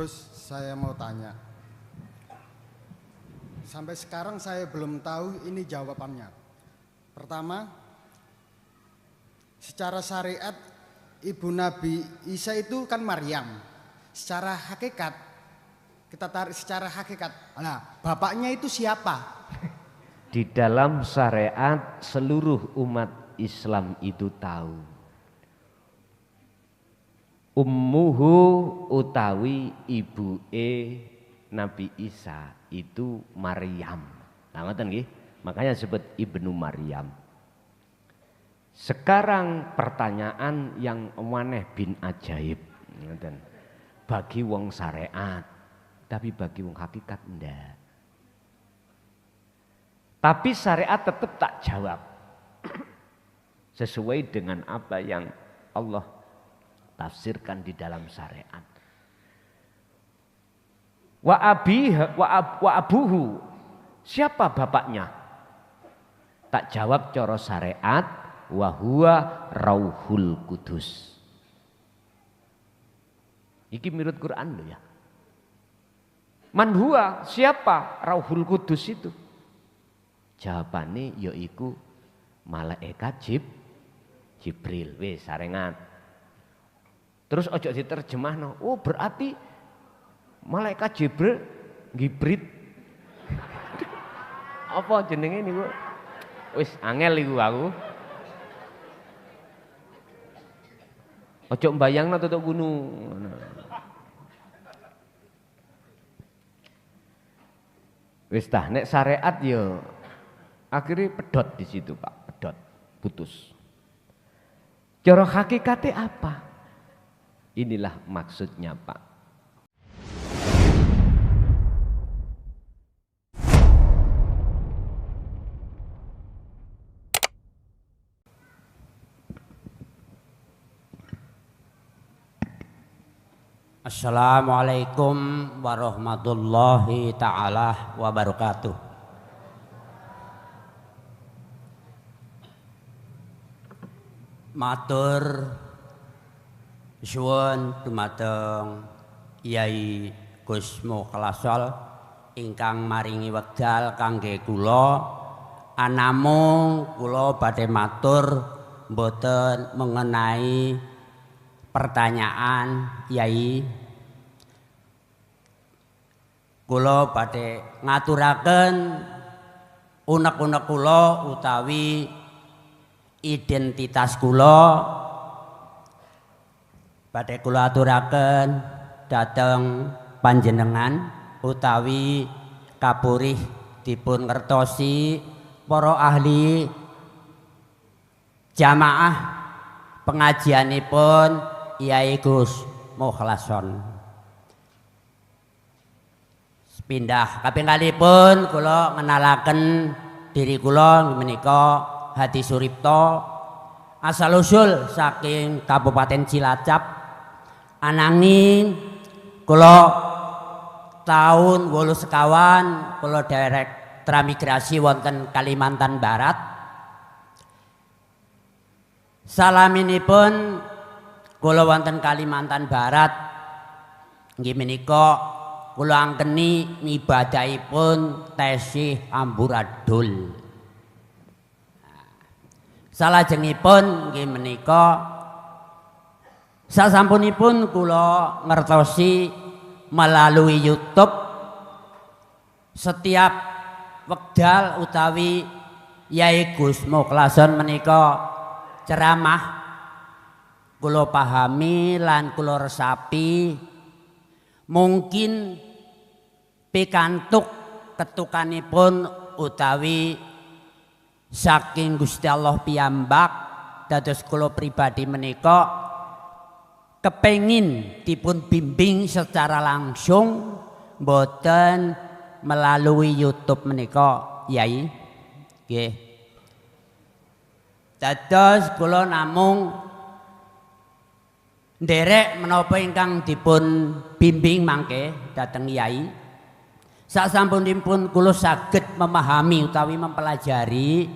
Gus, saya mau tanya. Sampai sekarang saya belum tahu ini jawabannya. Pertama, secara syariat ibu Nabi Isa itu kan Maryam. Secara hakikat, kita tarik secara hakikat. Nah, bapaknya itu siapa? Di dalam syariat seluruh umat Islam itu tahu. Ummuhu utawi ibuke Nabi Isa itu Maryam. Nah, ngoten nggih. Makanya disebut Ibnu Maryam. Sekarang pertanyaan yang maneh bin ajaib, ngoten. Bagi wong syariat, tapi bagi wong hakikat ndak. Tapi syariat tetap tak jawab. Sesuai dengan apa yang Allah tafsirkan di dalam syariat. Wa abuhu, siapa bapaknya? Tak jawab coro syariat, wa huwa Rauhul Qudus. Iki menurut Quran loh ya. Man huwa, siapa Rauhul Qudus itu? Jawabannya yaiku malaikat Jibril. Wis sarengan. Terus ojo diterjemahno. Oh berarti malaikat Jibril ngibrit. Apa jenenge niku? Wis angel iku aku. Ojo mbayangno tutuk gunung. Wis tah nek syariat yo akhirnya pedot di situ Pak, pedot, putus. Cara hakikatnya apa? Inilah maksudnya Pak. Assalamualaikum warahmatullahi ta'ala wabarakatuh. Matur suwun dumateng Yai Gus Mukhlashol ingkang maringi wekdal kangge kula. Anamung kula badhe matur mboten mengenai pertanyaan Yai. Kula badhe ngaturaken unek-unek kula utawi identitas kula badhe kula aturaken dhateng panjenengan utawi kapurih dipun ngertosi para ahli jamaah pengajianipun Yai Gus Mukhlashol. Pindah kaping kalipun kula ngenalaken diri kula menika Hadi Suripto, asal usul saking Kabupaten Cilacap. Ananging kula taun 8 sekawan kula derek transmigrasi wonten Kalimantan Barat. Salaminipun kula wonten Kalimantan Barat nggih menika kula angkeni ngibadahipun Tesih Amburadul. Salajengipun nggih menika sasampunipun kula ngertosi melalui YouTube setiap wekdal utawi Yai Gus Mukhlashol menika ceramah kula pahami lan kula resapi mungkin pikantuk ketukanipun utawi saking Gusti Allah piyambak. Dados kula pribadi menika kepengin dipun bimbing secara langsung mboten melalui YouTube menika Yai. Nggih. Dados kula namung nderek menapa ingkang dipun bimbing mangke dhateng Yai. Sasampunipun kula saged memahami utawi mempelajari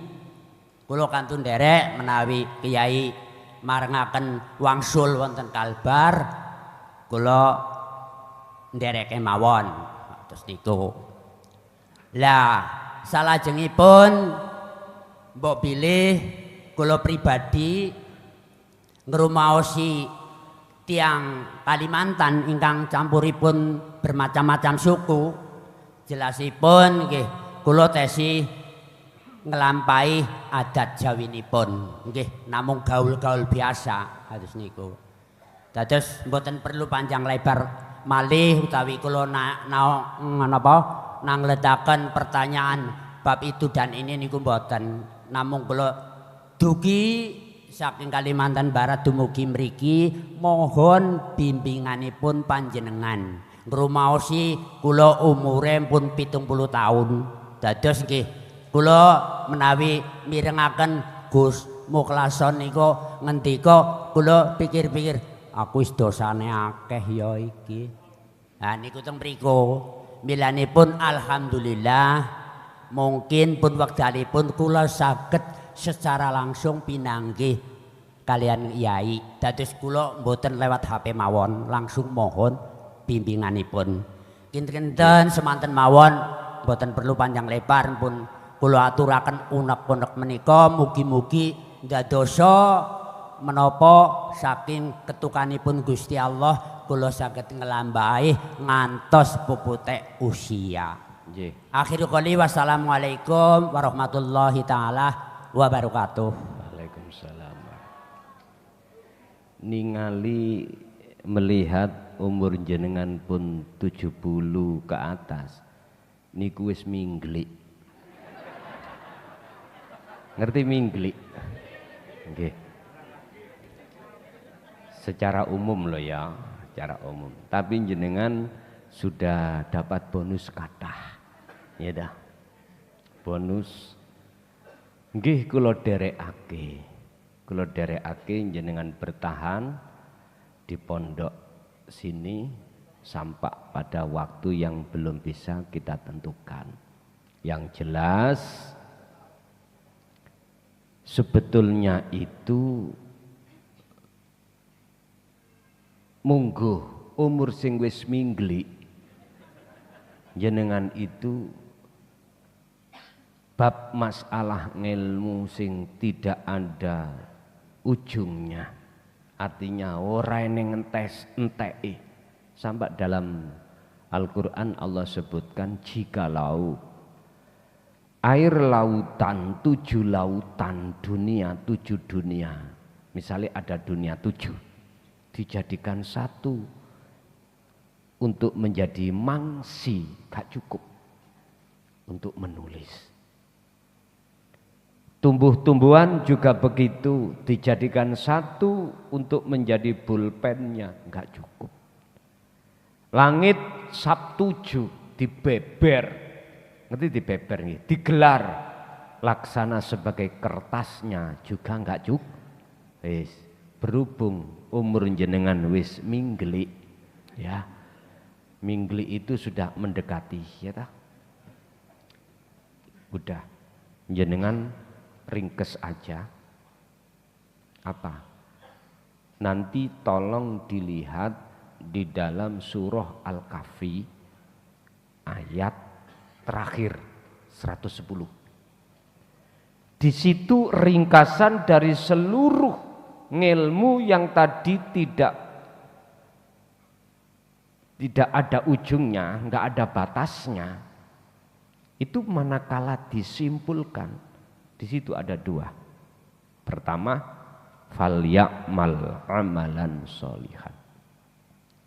kula kantun nderek menawi Kyai marengaken wangsul wonten Kalbar kula ndereke mawon. Terus niku. Lah, salajengipun mbok bilih kula pribadi ngrumaosi tiang Kalimantan ingkang campuripun bermacam-macam suku. Jelasipun nggih kula tesi ngelampahi adat Jawinipun nggih namung gaul-gaul biasa kados niku. Dados mboten perlu panjang lebar malih utawi kula nangledaken pertanyaan bab itu dan ini niku mboten, namung kula dugi saking Kalimantan Barat dumugi mriki mohon bimbinganipun panjenengan. Ngrumaosi kula umure pun 70 tahun. Dados nggih kula menawi mirengaken Gus Mukhlason niku ngendika kula pikir-pikir aku wis dosane akeh ya iki. Nah niku teng mriku milanipun alhamdulillah mungkin pun wekdalipun kula saged secara langsung pinanggih kalian Yai. Dados kula mboten lewat HP mawon, langsung mohon bimbinganipun. Kinten-kinten semanten mawon mboten perlu panjang lebar pun kula aturaken unek-unek menika mugi-mugi ndadosa menapa saking ketukanipun Gusti Allah kula saged ngelambahi ngantos puputek usia. Nggih. Akhirul qouli wassalamualaikum warahmatullahi taala wabarakatuh. Waalaikumsalam. Ningali melihat umur jenengan pun 70 ke atas niku wis mingglik. Ngerti mingglik? Nggih. Secara umum loh ya, secara umum. Tapi jenengan sudah dapat bonus kathah. Ya dah. Bonus nggih kula derekake. Kula derekake jenengan bertahan di pondok sini sampai pada waktu yang belum bisa kita tentukan. Yang jelas sebetulnya itu mungguh umur sing wis mingglik jenengan itu bab masalah ngilmu sing tidak ada ujungnya. Artinya ora ning entek sampai dalam Al-Qur'an Allah sebutkan jikalau air lautan 7 lautan dunia 7 dunia misalnya ada dunia 7 dijadikan satu untuk menjadi mangsi gak cukup untuk menulis. Tumbuh-tumbuhan juga begitu dijadikan satu untuk menjadi pulpennya enggak cukup. Langit sab 7 dibeber, ngerti dibeber nih, digelar laksana sebagai kertasnya juga enggak cukup. Wis berhubung umur jenengan wis mingglik ya. Mingglik itu sudah mendekati ya tak? Udah jenengan ringkes aja apa nanti tolong dilihat di dalam surah Al-Kahfi ayat terakhir 110. Di situ ringkasan dari seluruh ngilmu yang tadi tidak ada ujungnya, enggak ada batasnya. Itu manakala disimpulkan di situ ada 2. Pertama, falyamal amalan sholihan.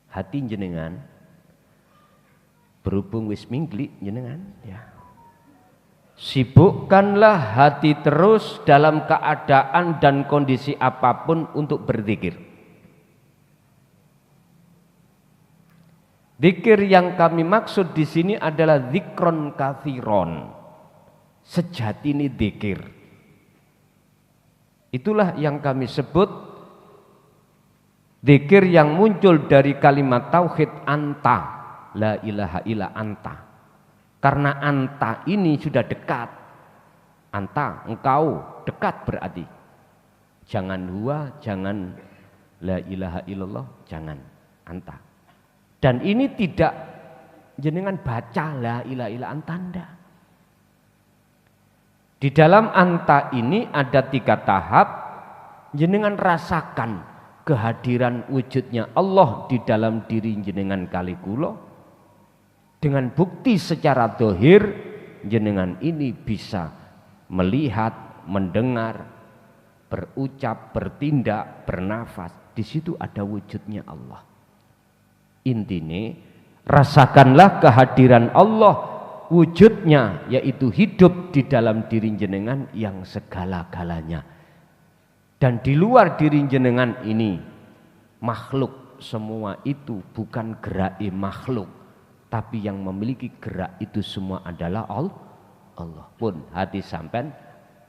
Hati jenengan berhubung wis mingglik jenengan ya. Sibukkanlah hati terus dalam keadaan dan kondisi apapun untuk berzikir. Zikir yang kami maksud di sini adalah zikron katsiron. Sejati ini zikir. Itulah yang kami sebut zikir yang muncul dari kalimat tauhid anta, la ilaha illa anta. Karena anta ini sudah dekat. Anta, engkau, dekat berarti. Jangan huwa, jangan la ilaha illallah, jangan anta. Dan ini tidak jenengan baca la ilaha illa anta ndak. Di dalam anta ini ada 3 tahap, jenengan rasakan kehadiran wujudnya Allah di dalam diri jenengan kali kula. Dengan bukti secara dohir, jenengan ini bisa melihat, mendengar, berucap, bertindak, bernafas. Di situ ada wujudnya Allah. Intinya, rasakanlah kehadiran Allah, wujudnya yaitu hidup di dalam diri jenengan yang segala-galanya. Dan di luar diri jenengan ini makhluk, semua itu bukan gerak makhluk, tapi yang memiliki gerak itu semua adalah Allah. Pun hati sampean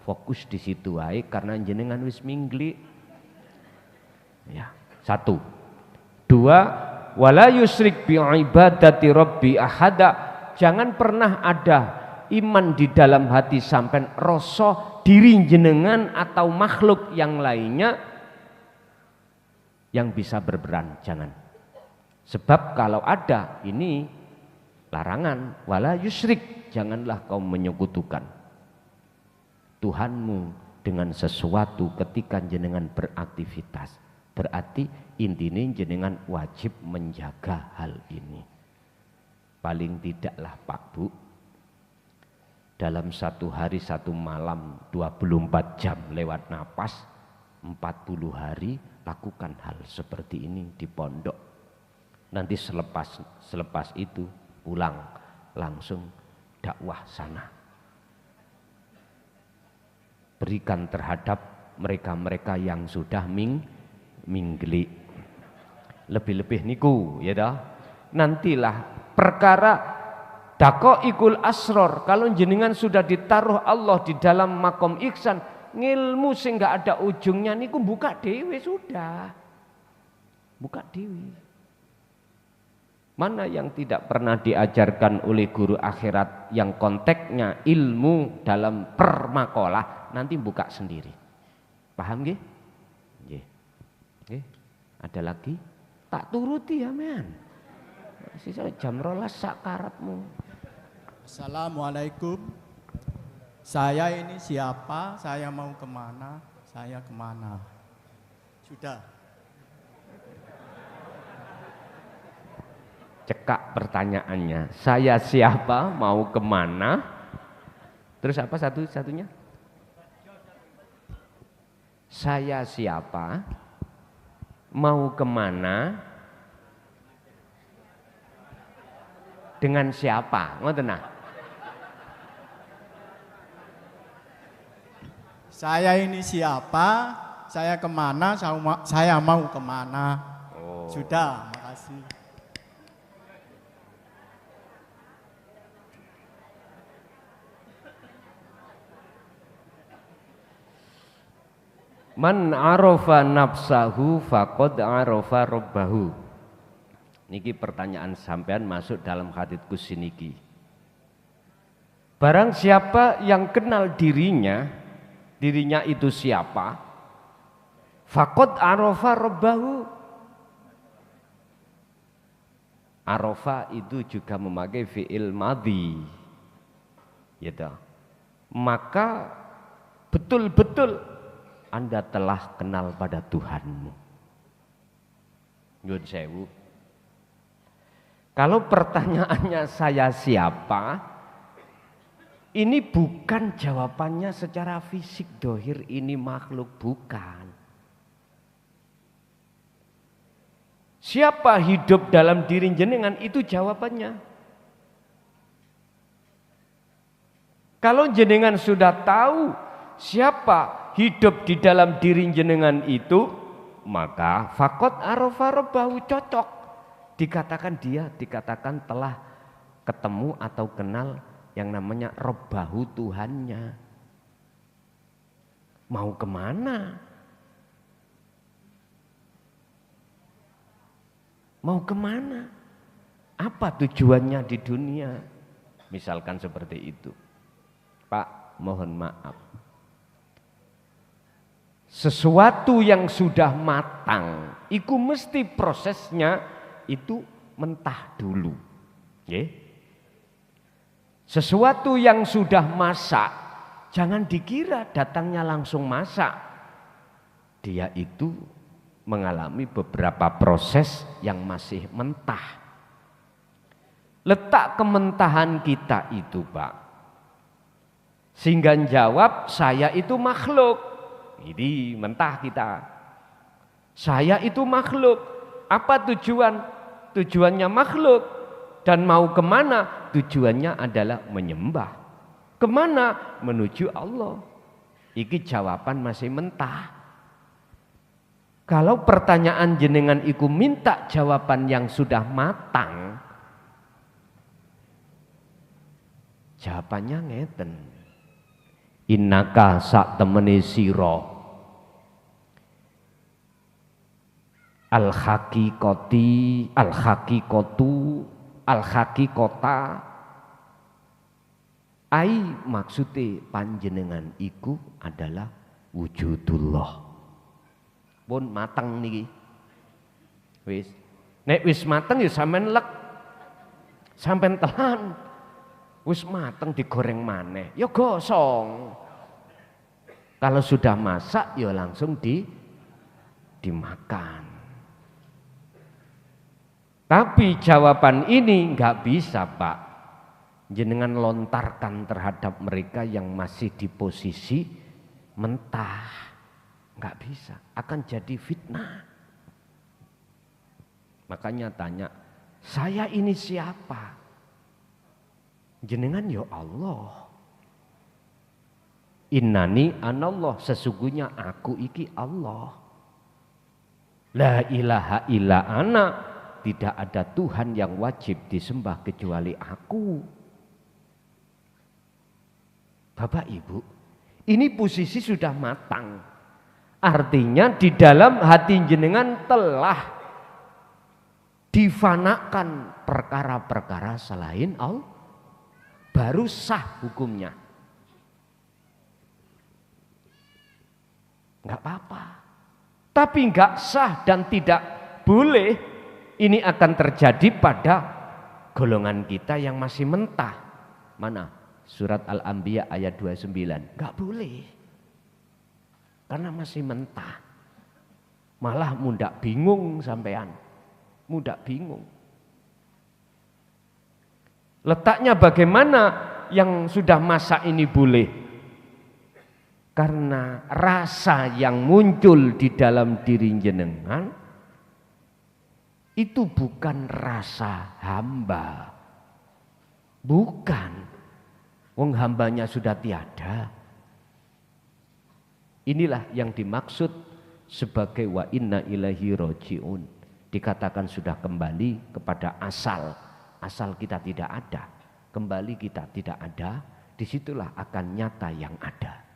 fokus di situ aja karena jenengan wis mingli. Ya, 1. 2, wala yusrik bi ibadati rabbi ahada. Jangan pernah ada iman di dalam hati sampean rasa diri jenengan atau makhluk yang lainnya yang bisa berperan, jangan. Sebab kalau ada ini larangan, wala yusrik, janganlah kau menyekutukan Tuhanmu dengan sesuatu ketika jenengan beraktivitas. Berarti intinya jenengan wajib menjaga hal ini. Paling tidaklah Pak Bu, dalam 1 hari 1 malam 24 jam lewat napas 40 hari lakukan hal seperti ini di pondok. Nanti selepas itu pulang langsung dakwah sana. Berikan terhadap mereka-mereka yang sudah minggeli. Lebih-lebih niku ya dah. Nantilah perkara daqaiqul asror, kalau jenengan sudah ditaruh Allah di dalam makom ihsan, ngilmu sing gak ada ujungnya niku buka dewe sudah. Buka dewe. Mana yang tidak pernah diajarkan oleh guru akhirat yang konteksnya ilmu dalam permakolah, nanti buka sendiri. Paham nggih? Nggih. Nggih. Ada lagi? Tak turuti ya men. Sisa jam 12 sak karepmu. Assalamualaikum. Saya ini siapa? Saya mau kemana? Saya kemana? Sudah. Cekak pertanyaannya. Saya siapa? Mau kemana? Terus apa satu-satunya? Saya siapa? Mau kemana? Dengan siapa? Ngoten nah. Saya ini siapa? Saya kemana? Saya mau kemana? Oh. Sudah, makasih. Man arafa nafsahu faqad arafa rabbahu. Niki pertanyaan sampean masuk dalam hadits qudsi niki. Barang siapa yang kenal dirinya itu siapa? Faqad arafa rabbahu. Arafa itu juga memakai fi'il madhi. Gitu. Maka betul-betul Anda telah kenal pada Tuhanmu. Nyuwun sewu. Kalau pertanyaannya saya siapa, ini bukan jawabannya secara fisik dohir ini makhluk, bukan. Siapa hidup dalam diri jenengan itu jawabannya. Kalau jenengan sudah tahu siapa hidup di dalam diri jenengan itu, maka faqad arafa rabbahu, cocok. Dikatakan telah ketemu atau kenal yang namanya Rabbahu, Tuhannya. Mau kemana? Mau kemana? Apa tujuannya di dunia? Misalkan seperti itu. Pak, mohon maaf. Sesuatu yang sudah matang, itu mesti prosesnya itu mentah dulu. Nggih. Sesuatu yang sudah masak, jangan dikira datangnya langsung masak. Dia itu mengalami beberapa proses yang masih mentah. Letak kementahan kita itu, Pak, sehingga jawab saya itu makhluk. Ini mentah kita. Saya itu makhluk. Apa tujuan? Tujuannya makhluk. Dan mau kemana? Tujuannya adalah menyembah. Kemana? Menuju Allah. Iki jawaban masih mentah. Kalau pertanyaan jenengan iku minta jawaban yang sudah matang, jawabannya ngeten. Innaka sak temene sira al-haqiqata ai maksude panjenengan iku adalah wujudullah. Pun mateng niki. Wis. Nek wis mateng ya sampean lek. Sampean telan. Wis mateng digoreng maneh, ya gosong. Kalau sudah masak ya langsung dimakan. Tapi jawaban ini enggak bisa, Pak. Jenengan lontarkan terhadap mereka yang masih di posisi mentah. Enggak bisa, akan jadi fitnah. Makanya tanya, saya ini siapa? Jenengan ya Allah. Innani anallah, sesungguhnya aku iki Allah. La ilaha illa ana, tidak ada Tuhan yang wajib disembah kecuali aku. Bapak Ibu, ini posisi sudah matang. Artinya di dalam hati jenengan telah difanakan perkara-perkara selain Allah, baru sah hukumnya. Enggak apa-apa. Tapi enggak sah dan tidak boleh ini akan terjadi pada golongan kita yang masih mentah. Mana? Surat Al-Anbiya ayat 29. Enggak boleh. Karena masih mentah. Malah mudah bingung sampean. Mudah bingung. Letaknya bagaimana yang sudah masak ini boleh? Karena rasa yang muncul di dalam diri jenengan itu bukan rasa hamba. Bukan. Wong hambanya sudah tiada. Inilah yang dimaksud sebagai wa inna ilaihi roji'un. Dikatakan sudah kembali kepada asal. Asal kita tidak ada. Kembali kita tidak ada. Disitulah akan nyata yang ada.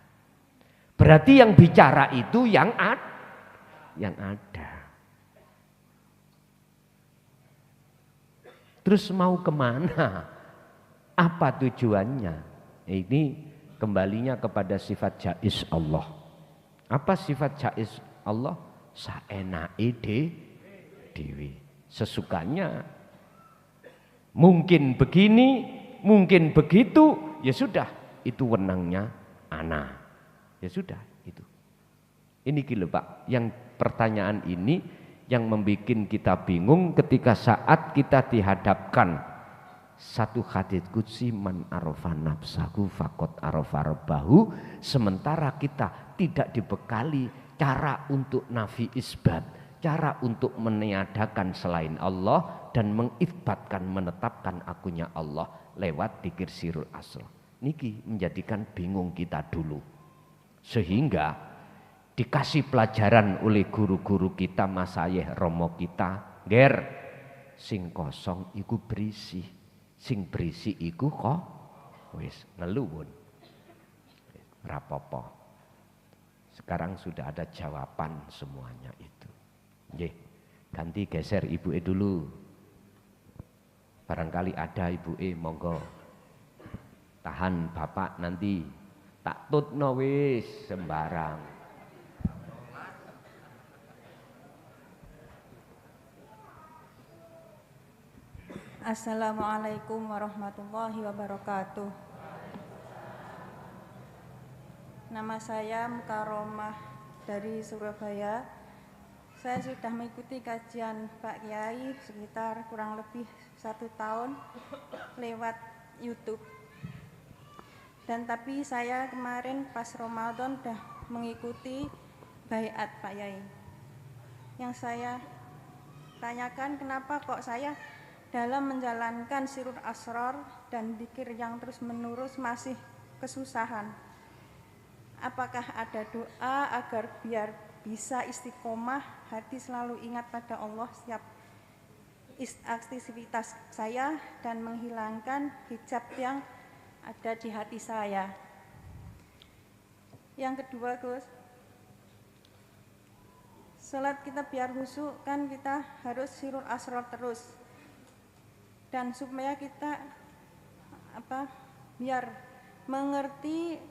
Berarti yang bicara itu yang ada. Terus mau kemana? Apa tujuannya? Ini kembalinya kepada sifat jaiz Allah. Apa sifat jaiz Allah? Saenake dewi. Sesukanya. Mungkin begini, mungkin begitu, ya sudah. Itu wenangnya ana. Ya sudah, itu. Ini gila Pak, yang pertanyaan ini yang membuat kita bingung ketika saat kita dihadapkan satu hadits qudsi man arafa nafsahu faqad arafa rabbahu, sementara kita tidak dibekali cara untuk nafi isbat, cara untuk meniadakan selain Allah dan mengitsbatkan, menetapkan akunya Allah lewat dzikir sirul asr. Niki menjadikan bingung kita dulu. Sehingga dikasih pelajaran oleh guru-guru kita, masayih romo kita, ger sing kosong iku berisi, sing berisi iku kok wis ngeluwun. Rapopo. Sekarang sudah ada jawaban semuanya itu. Nggih, ganti geser ibuke dulu. Barangkali ada ibuke, monggo. Tahan bapak nanti tak tutno wis sembarang. Assalamualaikum warahmatullahi wabarakatuh. Nama saya Mukaromah dari Surabaya. Saya sudah mengikuti kajian Pak Kiai sekitar kurang lebih 1 tahun lewat YouTube. Dan tapi saya kemarin pas Ramadan sudah mengikuti baiat Pak Kiai. Yang saya tanyakan, kenapa kok saya dalam menjalankan sirul asrar dan dzikir yang terus menerus masih kesusahan? Apakah ada doa agar biar bisa istiqomah, hati selalu ingat pada Allah setiap aktivitas saya dan menghilangkan hijab yang ada di hati saya? Yang kedua, Gus, salat kita biar khusyuk kan kita harus sirul asrar terus. Dan supaya kita biar mengerti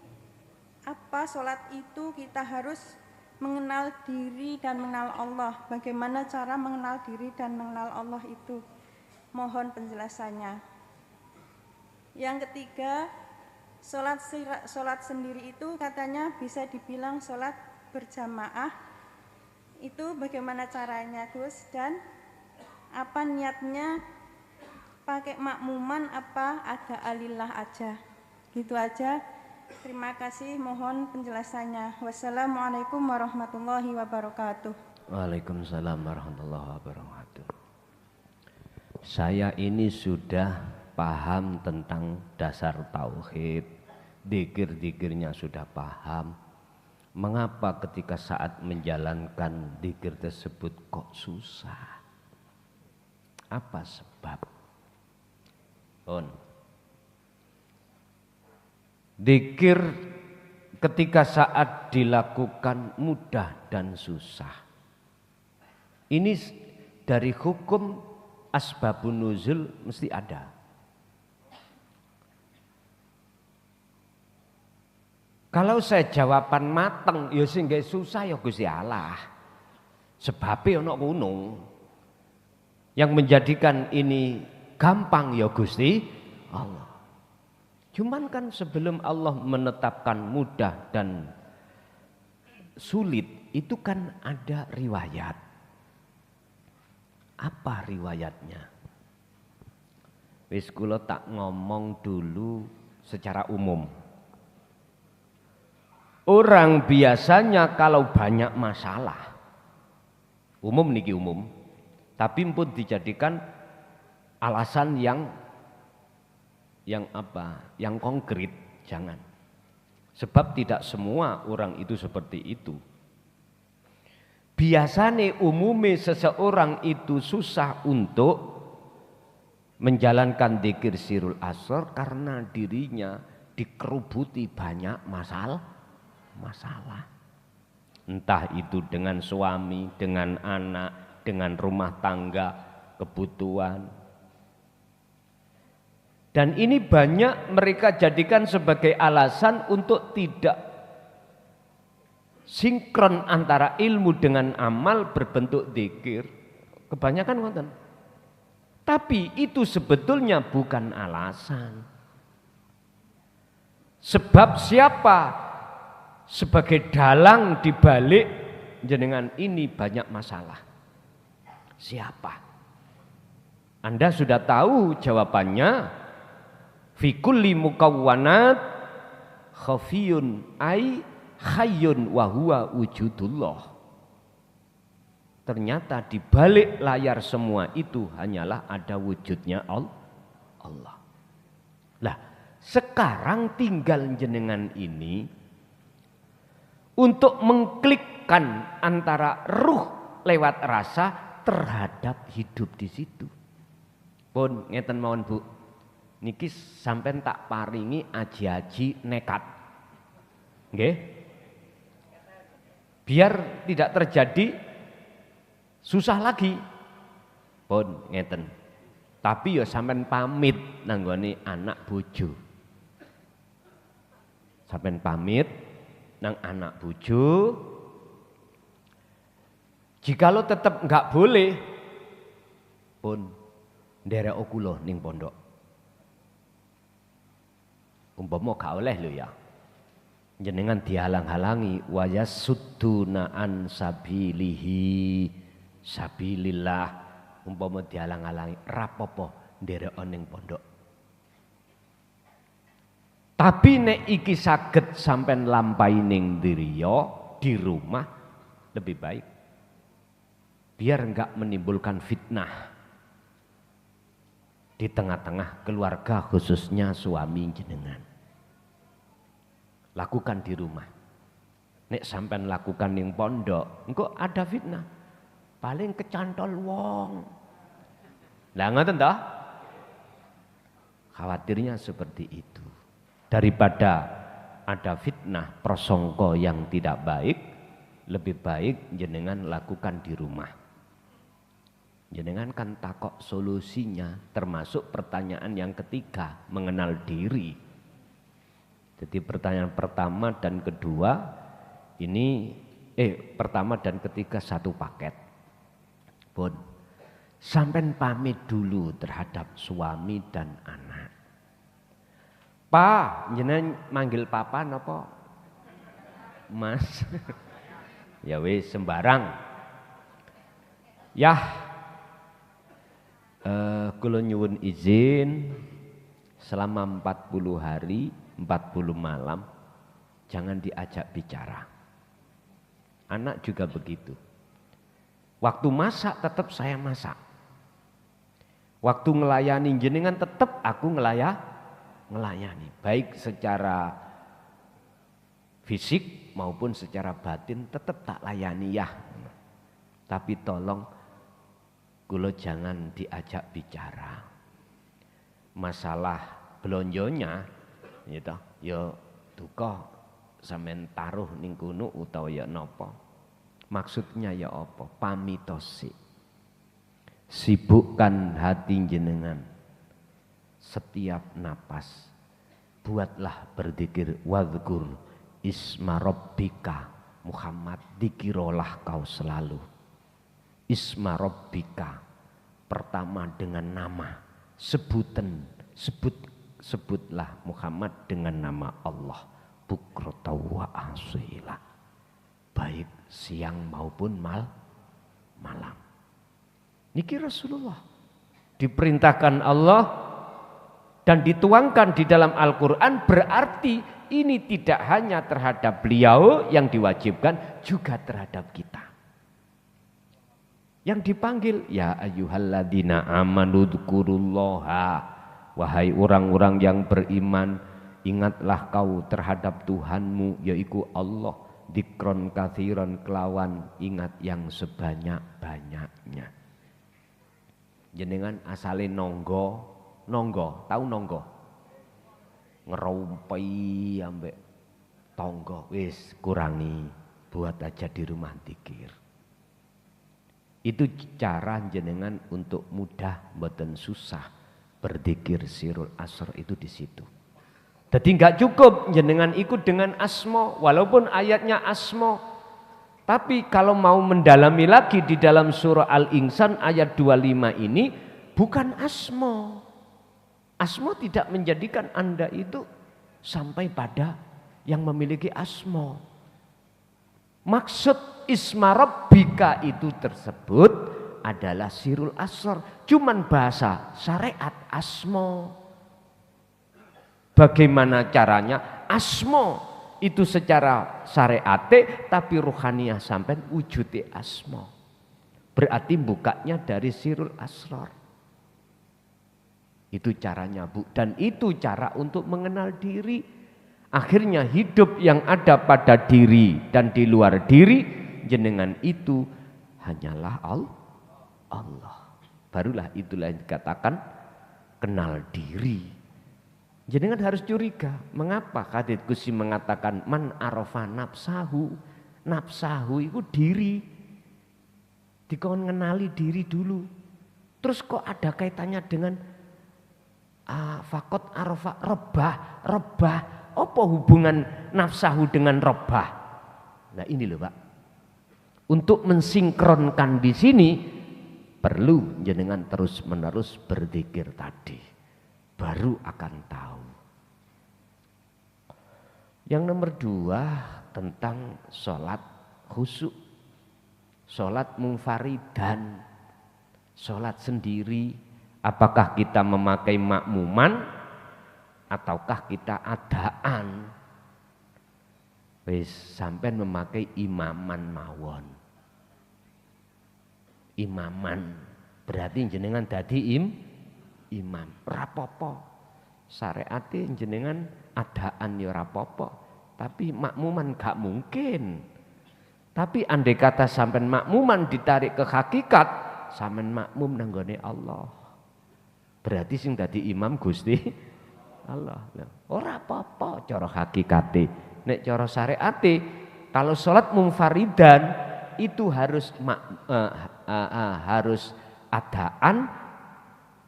apa sholat itu, kita harus mengenal diri dan mengenal Allah. Bagaimana cara mengenal diri dan mengenal Allah itu? Mohon penjelasannya. Yang ketiga, sholat sendiri itu katanya bisa dibilang sholat berjamaah. Itu bagaimana caranya, Gus? Dan apa niatnya? Pakai makmuman apa ada alillah aja? Gitu aja. Terima kasih, mohon penjelasannya. Wassalamualaikum warahmatullahi wabarakatuh. Waalaikumsalam warahmatullahi wabarakatuh. Saya ini sudah paham tentang dasar tauhid, dzikir-dzikirnya sudah paham. Mengapa ketika saat menjalankan dzikir tersebut kok susah? Apa sebab? Dzikir ketika saat dilakukan mudah dan susah. Ini dari hukum asbabun nuzul mesti ada. Kalau saya jawaban mateng ya sing gak susah ya Gusti Allah. Sebabnya ono kuno. Yang menjadikan ini gampang ya Gusti Allah. Cuman kan sebelum Allah menetapkan mudah dan sulit itu kan ada riwayat. Apa riwayatnya? Wis kula tak ngomong dulu secara umum. Orang biasanya kalau banyak masalah, umum niki umum, tapi pun dijadikan alasan yang konkret, jangan. Sebab tidak semua orang itu seperti itu. Biasanya umumnya seseorang itu susah untuk menjalankan dzikir sirul asrar karena dirinya dikerubuti banyak masalah. Entah itu dengan suami, dengan anak, dengan rumah tangga, kebutuhan. Dan ini banyak mereka jadikan sebagai alasan untuk tidak sinkron antara ilmu dengan amal berbentuk dzikir. Kebanyakan ngoten. Tapi itu sebetulnya bukan alasan. Sebab siapa sebagai dalang dibalik jenengan ini banyak masalah? Siapa? Anda sudah tahu jawabannya. Fi kulli mukawwanat khafiyun ai hayyun wa huwa wujudullah. Ternyata di balik layar semua itu hanyalah ada wujudnya Allah. Lah, sekarang tinggal jenengan ini untuk mengklikkan antara ruh lewat rasa terhadap hidup di situ. Pun ngeten mawon Bu. Niki sampean tak paringi aji-aji nekat. Nggih. Biar tidak terjadi susah lagi. Pun ngeten. Tapi ya sampean pamit nanggone anak bojo. Sampean pamit nang anak bojo. Jikalau tetap enggak boleh, pun nderek kula ning pondok. Umpama gak oleh lho ya. Jenengan dihalang-halangi wa yasudduna an sabilihi sabilillah. Umpama dihalang-halangi rapopo nderek ning pondok. Tapi nek iki saged sampean lampahi ning diriya di rumah lebih baik. Biar enggak menimbulkan fitnah di tengah-tengah keluarga khususnya suami jenengan. Lakukan di rumah. Nek sampean lakukan ning pondok, engko ada fitnah. Paling kecantol wong. Lah ngoten toh? Khawatirnya seperti itu. Daripada ada fitnah prasangka yang tidak baik, lebih baik jenengan lakukan di rumah. Jenengan kan takok solusinya, termasuk pertanyaan yang ketiga, mengenal diri. Jadi pertanyaan pertama dan kedua ini pertama dan ketiga satu paket. Pun sampean pamit dulu terhadap suami dan anak. Pak, jenengan manggil papa napa? Mas. Ya wis sembarang. Yah, kula nyuwun izin selama 40 hari, 40 malam jangan diajak bicara. Anak juga begitu. Waktu masak tetap saya masak. Waktu ngelayani jenengan tetap aku ngelayani. Baik secara fisik maupun secara batin tetap tak layani ya. Tapi tolong kula jangan diajak bicara. Masalah blonjonya gitu, ya duka sampean taruh ning kono utawa ya napa. Maksudnya ya apa? Pamitosi. Sibukkan hati jenengan. Setiap napas buatlah berzikir wadhkur isma rabbika Muhammad, dikirolah kau selalu. Isma rabbika, pertama dengan nama, sebutlah Muhammad dengan nama Allah, bukrata wa asila, baik siang maupun malam. Niki Rasulullah diperintahkan Allah dan dituangkan di dalam Al-Quran, berarti ini tidak hanya terhadap beliau yang diwajibkan, juga terhadap kita. Yang dipanggil, ya ayyuhalladzina amanu dzkurullaha, wahai orang-orang yang beriman, ingatlah kau terhadap Tuhanmu, yaitu Allah, dzikron katsiran, kelawan ingat yang sebanyak-banyaknya. Jenengan asale nonggo, tahu nonggo? Ngerumpi ambek tonggo, wis kurangi, buat aja di rumah dzikir. Itu cara jenengan untuk mudah, mboten susah berzikir sirul asr itu di situ. Jadi nggak cukup jenengan ikut dengan asmo, walaupun ayatnya asmo. Tapi kalau mau mendalami lagi di dalam surah Al-Insan ayat 25 ini bukan asmo. Asmo tidak menjadikan Anda itu sampai pada yang memiliki asmo. Maksud isma rabbika itu tersebut adalah sirul asr. Cuman bahasa syariat asmo. Bagaimana caranya? Asmo itu secara syariat, tapi ruhaniyah sampai wujudi asmo. Berarti bukanya dari sirul asrar. Itu caranya Bu, dan itu cara untuk mengenal diri. Akhirnya hidup yang ada pada diri dan di luar diri, jenengan itu hanyalah Allah. Barulah itulah yang dikatakan kenal diri. Jenengan harus curiga, mengapa Hadits Qudsi mengatakan man arafa nafsahu. Nafsahu itu diri. Dikon ngenali diri dulu. Terus kok ada kaitannya dengan fakot arafa rebah. Apa hubungan nafsahu dengan rebah? Nah ini loh Pak. Untuk mensinkronkan di sini perlu jenengan terus-menerus berzikir tadi, baru akan tahu. Yang nomor 2 tentang sholat khusyuk, sholat munfaridan, sholat sendiri. Apakah kita memakai makmuman ataukah kita adaan? Wis sampai memakai imaman mawon. Imaman berarti jenengan dadi imam, rapopo. Syariate jenengan adaan ya rapopo, tapi makmuman gak mungkin. Tapi andai kata sampean makmuman ditarik ke hakikat, sampean makmum nanggone Allah. Berarti sing dadi imam Gusti Allah. Ora apa-apa cara hakikate. Nek cara syariate kalau salat munfaridan itu harus harus adaan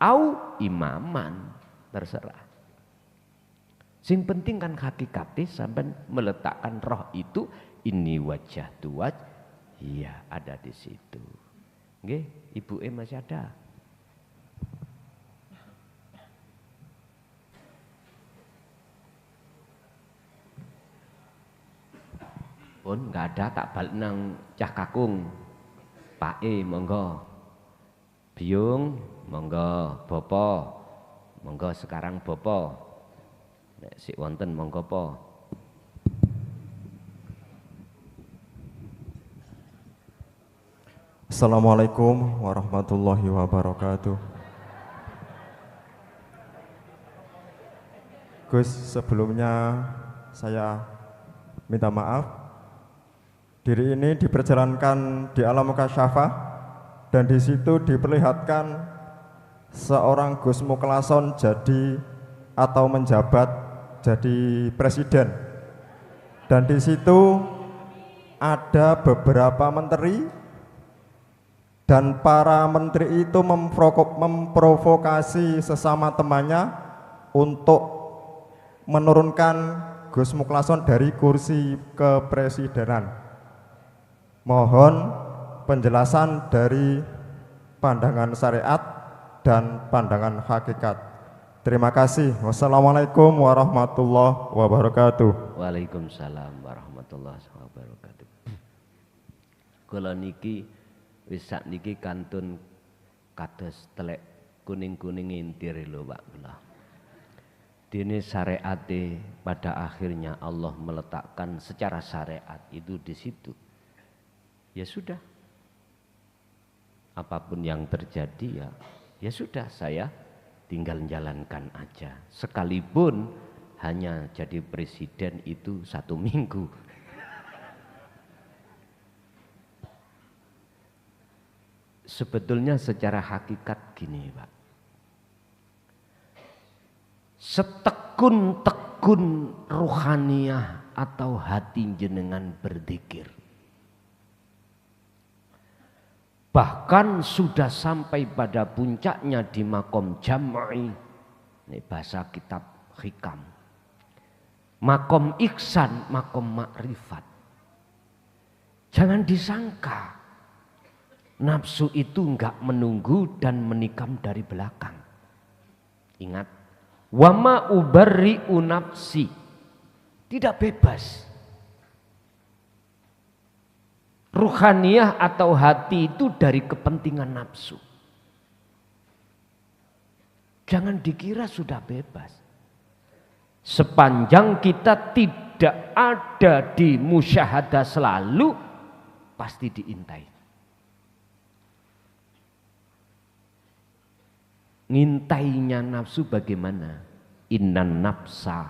au imaman, terserah. Sing penting kan hakikate sampean meletakkan roh itu ini wajah tuwaj, iya ada di situ. Nggih, Ibu masih ada? Pun nggak ada, tak balik nang cah kakung. Pak monggo. Biung monggo, Bopo. Monggo sekarang Bopo. Nek sik wonten monggo po. Assalamualaikum warahmatullahi wabarakatuh. Gus, sebelumnya saya minta maaf. Diri ini diperjalankan di alam mukasyafah dan di situ diperlihatkan seorang Gus Muklason jadi atau menjabat jadi presiden. Dan di situ ada beberapa menteri dan para menteri itu memprovokasi sesama temannya untuk menurunkan Gus Muklason dari kursi kepresidenan. Mohon penjelasan dari pandangan syariat dan pandangan hakikat. Terima kasih. Wassalamualaikum warahmatullahi wabarakatuh. Waalaikumsalam warahmatullahi wabarakatuh. Kula niki wis sakniki kantun kados telek kuning-kuning intir lho Pak kula. Dene syariate pada akhirnya Allah meletakkan secara syariat itu di situ. Ya sudah, apapun yang terjadi ya sudah, saya tinggal jalankan aja. Sekalipun hanya jadi presiden itu 1 minggu. Sebetulnya secara hakikat gini Pak, setekun-tekun ruhaniyah atau hati jenengan berzikir, bahkan sudah sampai pada puncaknya di makom jam'i, ini bahasa kitab hikam, makom iksan, makom makrifat. Jangan disangka nafsu itu enggak menunggu dan menikam dari belakang. Ingat, wama ubarri'u nafsi, tidak bebas. Ruhaniyah atau hati itu dari kepentingan nafsu. Jangan dikira sudah bebas. Sepanjang kita tidak ada di musyahadah selalu, pasti diintai. Ngintainya nafsu bagaimana? Innan nafsa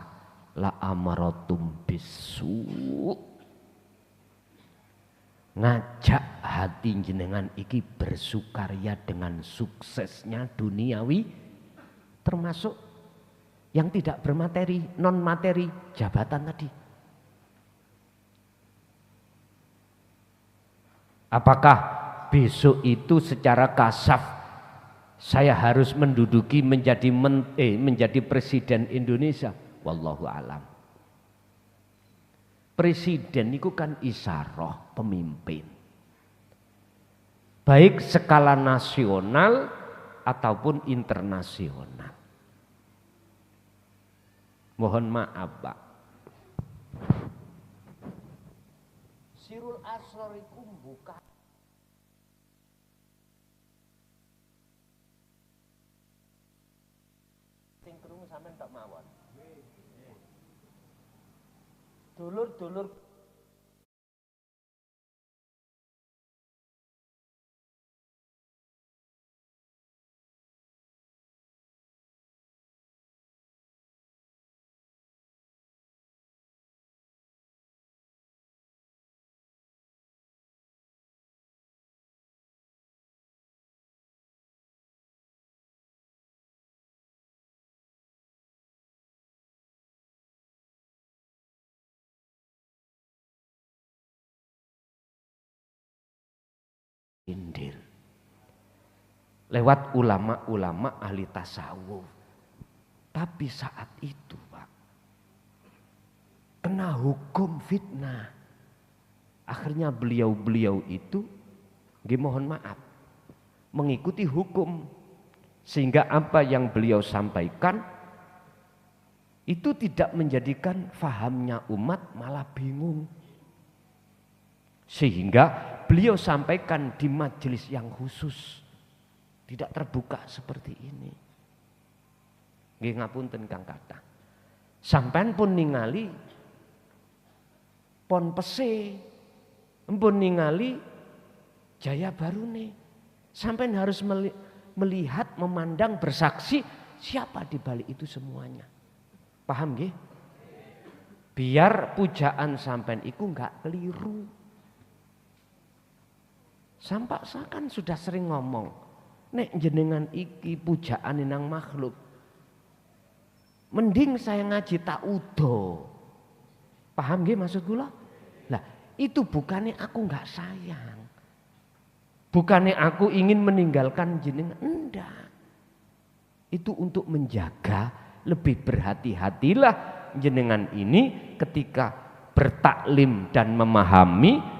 la amaratum bisu. Ngajak hati jenengan iki bersukaria dengan suksesnya duniawi, termasuk yang tidak bermateri, non materi, jabatan tadi. Apakah besok itu secara kasaf saya harus menduduki menjadi presiden Indonesia? Wallahu alam. Presiden itu kan isaroh pemimpin. baik skala nasional ataupun internasional. Mohon maaf, Pak. Sirul Asrar iku buka sing krungu sampean tak mawon. Dulur-dulur Indil lewat ulama-ulama ahli tasawuf. Tapi saat itu, Pak, kena hukum fitnah. Akhirnya beliau-beliau itu mohon maaf mengikuti hukum, sehingga apa yang beliau sampaikan itu tidak menjadikan fahamnya umat malah bingung. Sehingga beliau sampaikan di majelis yang khusus, tidak terbuka seperti ini. Nggih ngapunten Kang Kathah. Sampean pun ningali pon pese, empun ningali Jaya Barune. Sampean harus melihat, memandang, bersaksi siapa di balik itu semuanya. Paham nggih? Biar pujaan sampean iku enggak keliru. Sampai saya kan sudah sering ngomong, nek jenengan iki pujaan nang makhluk, mending saya ngaji ta'udo. Paham nggih maksud kula? Lah, itu bukannya aku nggak sayang. Bukannya aku ingin meninggalkan jenengan, enggak. Itu untuk menjaga, lebih berhati-hatilah jenengan ini ketika bertaklim dan memahami,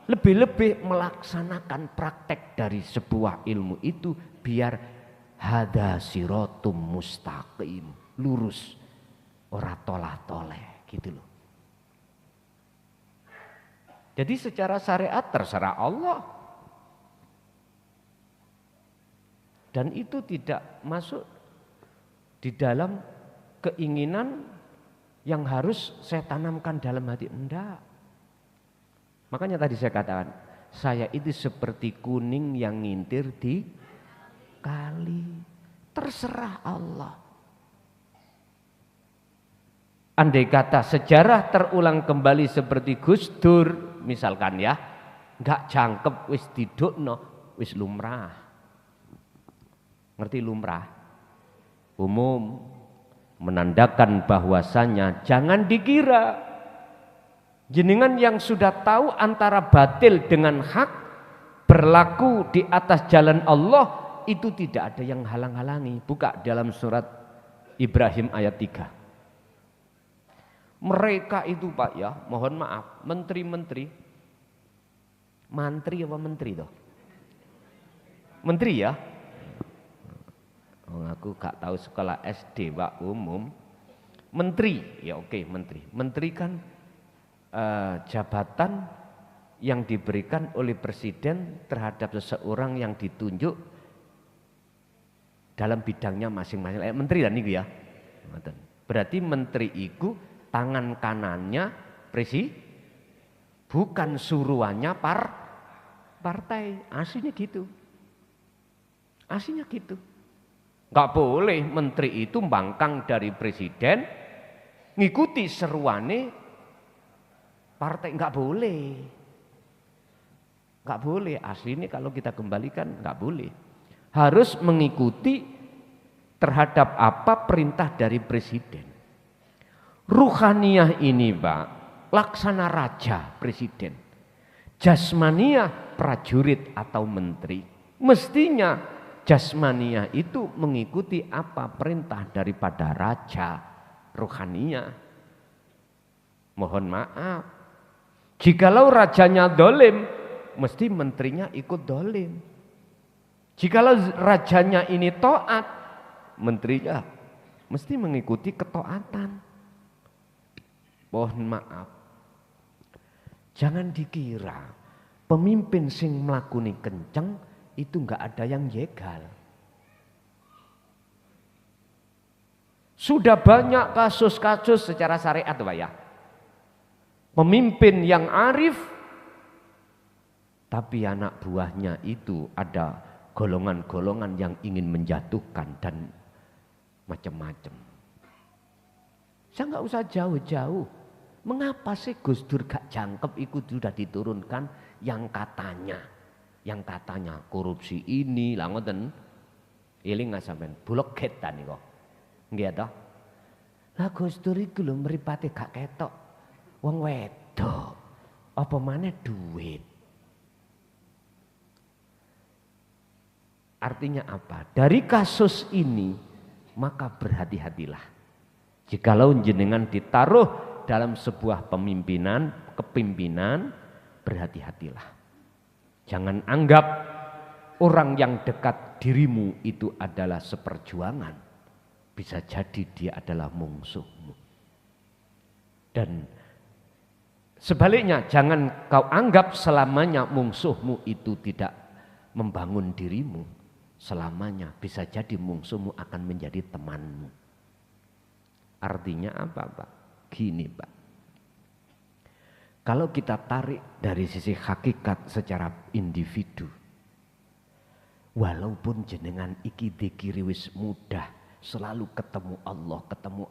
lebih-lebih melaksanakan praktek dari sebuah ilmu itu biar hada siratum mustaqim, lurus, ora tolah-toleh gitu loh. Jadi secara syariat terserah Allah. Dan itu tidak masuk di dalam keinginan yang harus saya tanamkan dalam hati, enggak. Makanya tadi saya katakan, saya itu seperti kuning yang ngintir di kali. Terserah Allah. Andai kata sejarah terulang kembali seperti Gus Dur, misalkan ya, nggak jangkep wis didukno, wis lumrah. Ngerti lumrah? Umum, menandakan bahwasanya jangan dikira jenengan yang sudah tahu antara batil dengan hak, berlaku di atas jalan Allah, itu tidak ada yang halang-halangi. Buka dalam surat Ibrahim ayat 3. Mereka itu Pak ya, mohon maaf, menteri-menteri, mantri apa menteri toh? Menteri ya? Oh, aku gak tahu sekolah SD Pak, umum. Menteri, ya oke, menteri. Menteri kan jabatan yang diberikan oleh presiden terhadap seseorang yang ditunjuk dalam bidangnya masing-masing. Menteri dan itu ya. Berarti menteri itu tangan kanannya presiden, bukan suruhannya partai. Aslinya gitu. Aslinya gitu. Gak boleh menteri itu bangkang dari presiden, ngikuti seruane partai, nggak boleh, nggak boleh. Asli ini kalau kita kembalikan nggak boleh, harus mengikuti terhadap apa perintah dari presiden. Ruhaniyah ini Pak, laksana raja presiden, jasmaniyah prajurit atau menteri. Mestinya jasmaniyah itu mengikuti apa perintah daripada raja. Ruhaniyah, mohon maaf, jikalau rajanya dolim, mesti menterinya ikut dolim. Jikalau rajanya ini taat, menterinya mesti mengikuti ketaatan. Mohon maaf, jangan dikira pemimpin sing mlakune kenceng itu enggak ada yang jegal. Sudah banyak kasus-kasus secara syariat Pak ya. Pemimpin yang arif, tapi anak buahnya itu ada golongan-golongan yang ingin menjatuhkan dan macam-macam. Saya nggak usah jauh-jauh. Mengapa sih Gus Dur gak jangkep ikut sudah diturunkan yang katanya korupsi ini lah ngoten. Eling nggak sampean bulog getan nih kok. Nggih ta? Lah Gus Dur iku lho mripate gak ketok. Wong wedok. Apa maneh duit. Artinya apa? Dari kasus ini maka berhati-hatilah. Jikalau jenengan ditaruh dalam sebuah kepimpinan, berhati-hatilah. Jangan anggap orang yang dekat dirimu itu adalah seperjuangan. Bisa jadi dia adalah musuhmu. Dan sebaliknya jangan kau anggap selamanya musuhmu itu tidak membangun dirimu. Selamanya bisa jadi musuhmu akan menjadi temanmu. Artinya apa Pak? Gini Pak. Kalau kita tarik dari sisi hakikat secara individu. Walaupun jenengan iki dikiri wis mudah. Selalu ketemu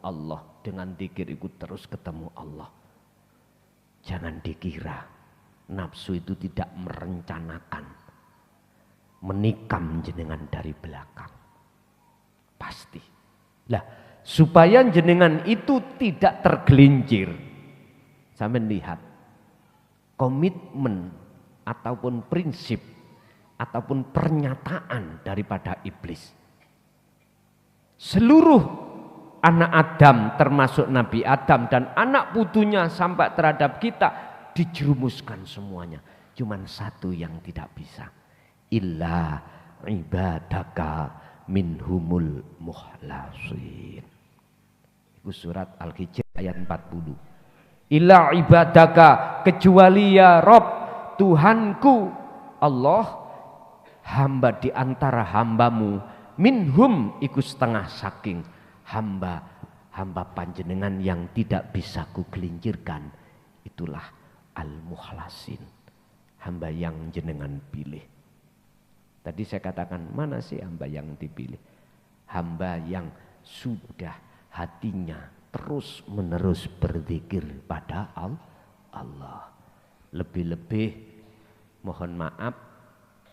Allah. Dengan dikir ikut terus ketemu Allah. Jangan dikira nafsu itu tidak merencanakan. Menikam jenengan dari belakang. Pasti. Lah, supaya jenengan itu tidak tergelincir. Sampai lihat komitmen ataupun prinsip ataupun pernyataan daripada iblis. Seluruh anak Adam termasuk Nabi Adam dan anak putunya sampai terhadap kita dijerumuskan semuanya. Cuman satu yang tidak bisa. Illa ibadaka minhumul muhlasin. Itu surat Al-Hijr ayat 40. Illa ibadaka, kecuali ya Rob Tuhanku Allah, hamba di antara hambamu, minhum iku setengah saking hamba panjenengan yang tidak bisa kugelincirkan, itulah al-muhlasin, hamba yang jenengan pilih. Tadi saya katakan, mana sih hamba yang dipilih? Hamba yang sudah hatinya terus menerus berzikir pada Allah. Lebih-lebih mohon maaf,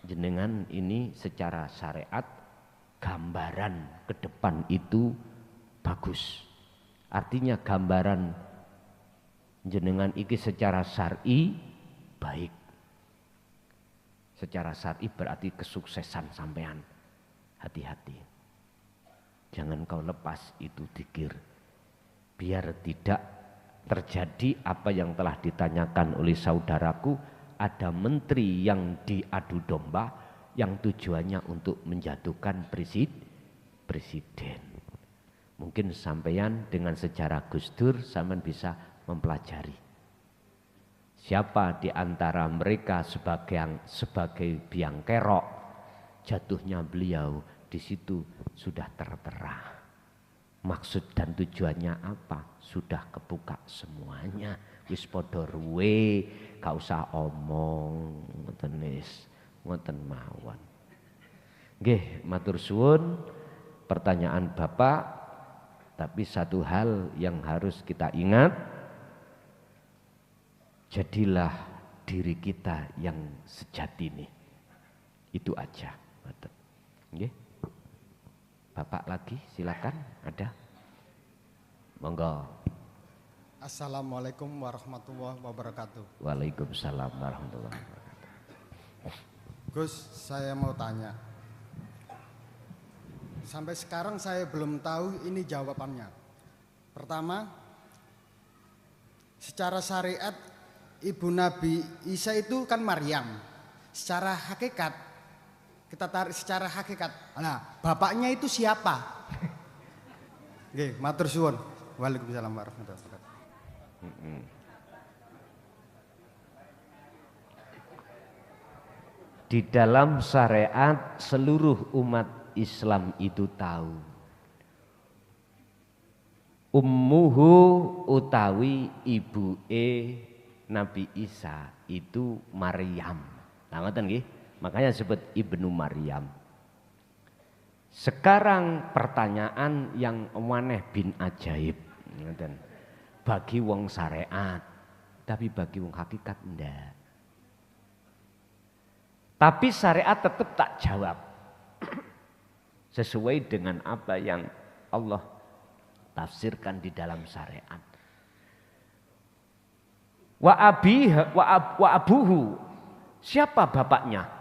jenengan ini secara syariat gambaran ke depan itu bagus. Artinya gambaran jenengan iki secara syar'i baik. Secara syar'i berarti kesuksesan sampean. Hati-hati. Jangan kau lepas itu dzikir. Biar tidak terjadi apa yang telah ditanyakan oleh saudaraku, ada menteri yang diadu domba yang tujuannya untuk menjatuhkan presiden. Mungkin sampean dengan sejarah Gus Dur sampean bisa mempelajari. Siapa di antara mereka sebagai biang kerok jatuhnya beliau, di situ sudah tertera. Maksud dan tujuannya apa? Sudah kebuka semuanya. Wis padha ruwe, gak usah omong, ngoten mawon. Nggih, matur suwun pertanyaan Bapak, tapi satu hal yang harus kita ingat, jadilah diri kita yang sejati nih. Itu aja. Nggih. Bapak lagi silakan, ada. Monggo. Assalamualaikum warahmatullahi wabarakatuh. Waalaikumsalam warahmatullahi wabarakatuh. Gus, saya mau tanya. Sampai sekarang saya belum tahu ini jawabannya. Pertama, secara syariat Ibu Nabi Isa itu kan Maryam. secara hakikat kita tarik secara hakikat. Nah, bapaknya itu siapa? Oke, matur suwun. Waalaikumsalam warahmatullahi wabarakatuh. Di dalam syariat seluruh umat Islam itu tahu. Ummuhu utawi ibuke Nabi Isa itu Maryam. Nah, ngoten nggih. Makanya disebut Ibnu Maryam. Sekarang pertanyaan yang waneh bin ajaib. Ngoten. Bagi wong syariat, tapi bagi wong hakikat ndak. Tapi syariat tetap tak jawab. Sesuai dengan apa yang Allah tafsirkan di dalam syariat. Wa abuhu, siapa bapaknya?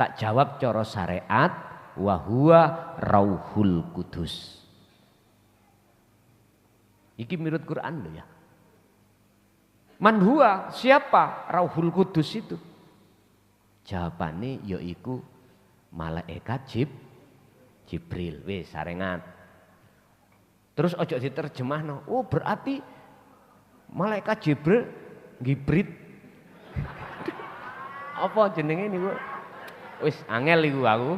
Tak jawab cara syariat, wa huwa Rauhul Qudus. Iki menurut Quran loh ya. Man huwa, siapa Rauhul Qudus itu? Jawabannya yaiku malaikat Jibril. Wis sarengan. Terus ojo diterjemahno. Oh berarti malaikat Jibril ngibrit. Apa jenenge niku? Wis angel iku aku.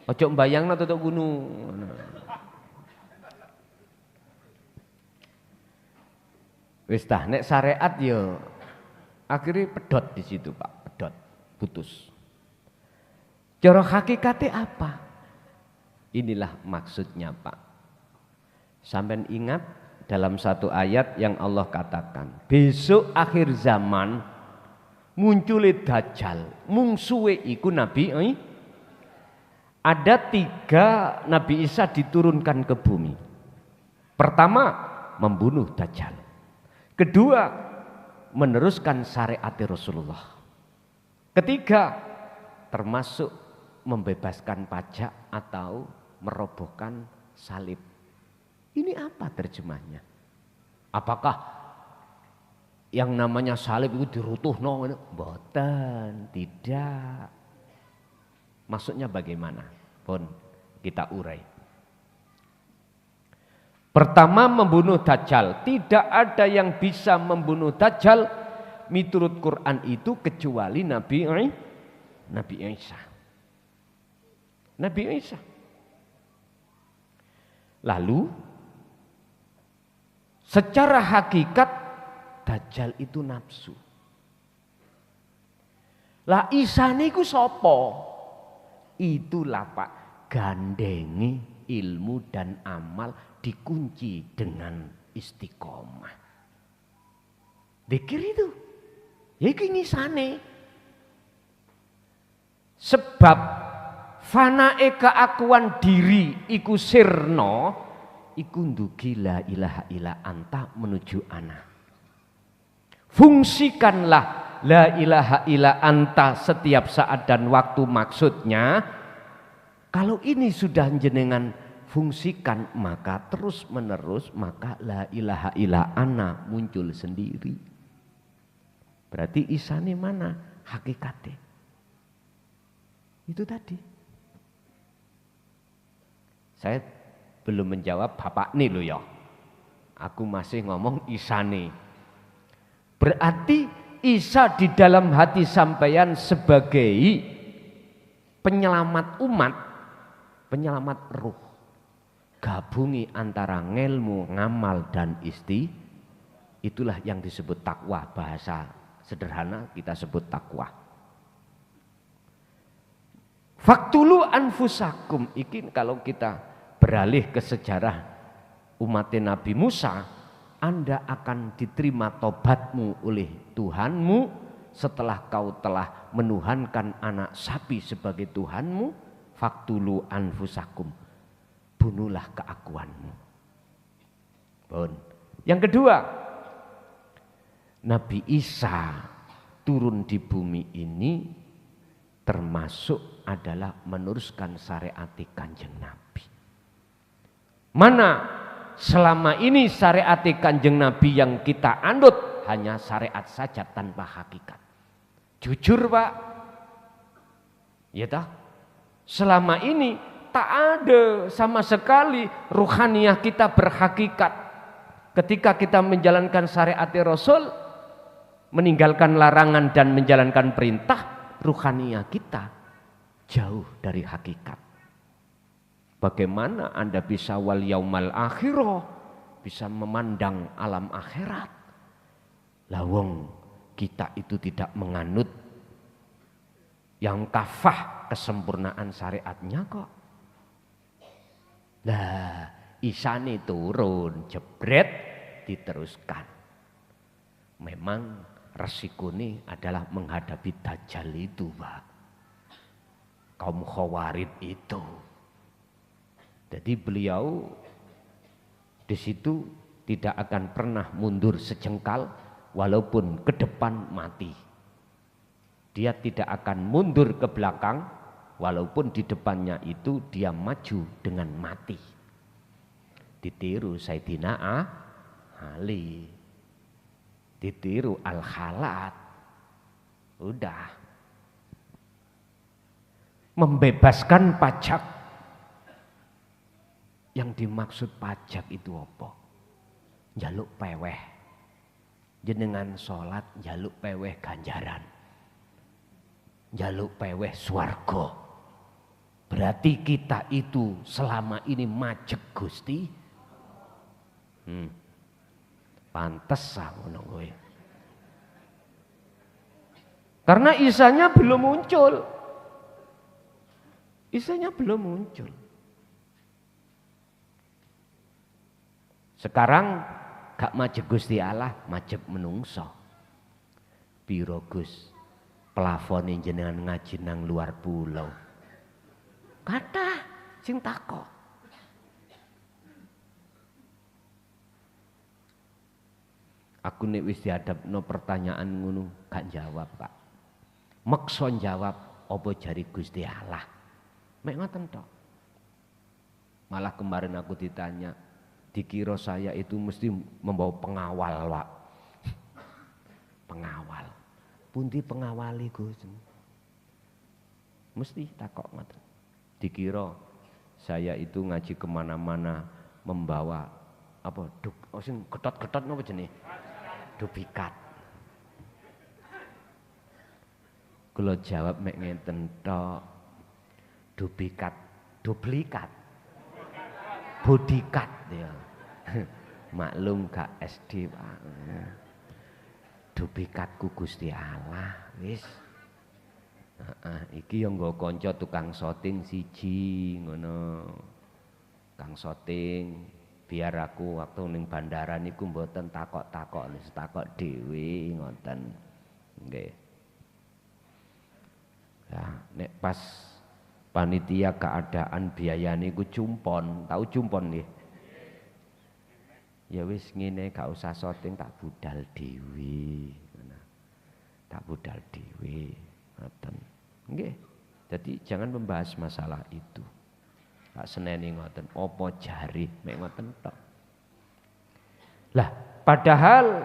Ojo mbayangno tutuk gunung. Wis tah nek syariat ya akhirnya pedot di situ Pak, pedot, putus. Cara hakikatnya apa? Inilah maksudnya Pak. Sampai ingat dalam satu ayat yang Allah katakan, besok akhir zaman muncul Dajjal, mungsuhe iku Nabi. Ada 3 Nabi Isa diturunkan ke bumi. Pertama, membunuh Dajjal. Kedua, meneruskan syariat Rasulullah. Ketiga, termasuk membebaskan pajak atau merobohkan salib. Ini apa terjemahnya? Apakah yang namanya salib itu dirutuhno? Mboten, tidak. Maksudnya bagaimana? Pun kita urai. Pertama, membunuh Dajjal. Tidak ada yang bisa membunuh Dajjal miturut Quran itu kecuali Nabi Isa. Nabi Isa. Lalu secara hakikat Dajjal itu nafsu. Lah Isa niku sapa? Itulah Pak, gandengi ilmu dan amal dikunci dengan istiqomah. Dzikir itu, ya iki ngisane. Sebab fanae keakuan diri iku sirna, iku ndugi la ilaha illa anta menuju ana. Fungsikanlah la ilaha illa anta setiap saat dan waktu, maksudnya kalau ini sudah jenengan fungsikan maka terus menerus, maka la ilaha illa ana muncul sendiri. Berarti isane mana? Hakikatnya. Itu tadi. Saya belum menjawab bapak nih loh ya. Aku masih ngomong isane. Berarti Isa di dalam hati sampeyan sebagai penyelamat umat, penyelamat ruh. Gabungi antara ngelmu, ngamal dan itulah yang disebut takwa. Bahasa sederhana kita sebut takwa. Faktulu anfusakum, ini kalau kita beralih ke sejarah umat Nabi Musa, Anda akan diterima tobatmu oleh Tuhanmu setelah kau telah menuhankan anak sapi sebagai Tuhanmu. Faktulu anfusakum, bunuhlah keakuanmu. Bon. Yang kedua, Nabi Isa turun di bumi ini termasuk adalah meneruskan syariat Kanjeng Nabi. Mana selama ini syariat Kanjeng Nabi yang kita anut hanya syariat saja tanpa hakikat. Jujur Pak, ya toh? Selama ini tak ada sama sekali ruhaniyah kita berhakikat. Ketika kita menjalankan syariat Rasul, meninggalkan larangan dan menjalankan perintah, ruhaniyah kita jauh dari hakikat. Bagaimana Anda bisa wal yaumal akhirah, bisa memandang alam akhirat? Lawong kita itu tidak menganut yang kafah kesempurnaan syariatnya kok. Lah, isane turun, jebret diteruskan. Memang resikonya adalah menghadapi Dajjal itu, Pak. Kaum Khawarid itu. Jadi beliau di situ tidak akan pernah mundur sejengkal walaupun ke depan mati. Dia tidak akan mundur ke belakang walaupun di depannya itu dia maju dengan mati. Ditiru Sayyidina Ali, ditiru Al-Khalat. Udah. Membebaskan pajak. Yang dimaksud pajak itu apa? Njaluk peweh. Jenengan sholat njaluk peweh ganjaran. Njaluk peweh swarga. Berarti kita itu selama ini majek Gusti. Pantes ngono kowe. Karena Isanya belum muncul. Isanya belum muncul. Sekarang gak majek Gusti Allah, majek menungso. Piro Gus plafon jenengan ngaji nang luar pulau. Kathah sing takok. Aku nek wis diadepno pertanyaan ngono gak jawab, Pak. Meksa jawab apa jari Gusti Allah. Mek ngoten tok. Malah kemarin aku ditanya, dikira saya itu mesti membawa pengawal, Pak. Pengawal. Pundi pengawali Gus? Mesti takok ngoten. Dikira saya itu ngaji kemana-mana membawa apa sing ketot-ketot napa jenenge? Duplikat. Kula jawab mek ngenten tok. Duplikat. Bodykat ya. Maklum gak SD, Pak. Duplikatku Gusti Allah, wis. Iki yang nggo kanca tukang syuting siji ngono. Kang syuting biar aku waktu ning bandara niku mboten takok-takok, takok dhewe ngoten. Nggih. Ya, nek pas panitia keadaan biayane iku cumpon, tahu cumpon nggih. Ya wis ngene gak usah syuting tak budal dhewe. Tak budal dhewe. Ngoten. Nggih. Jadi jangan membahas masalah itu. Tak seneni ngoten, apa jari mek ngoten tok. Lah, padahal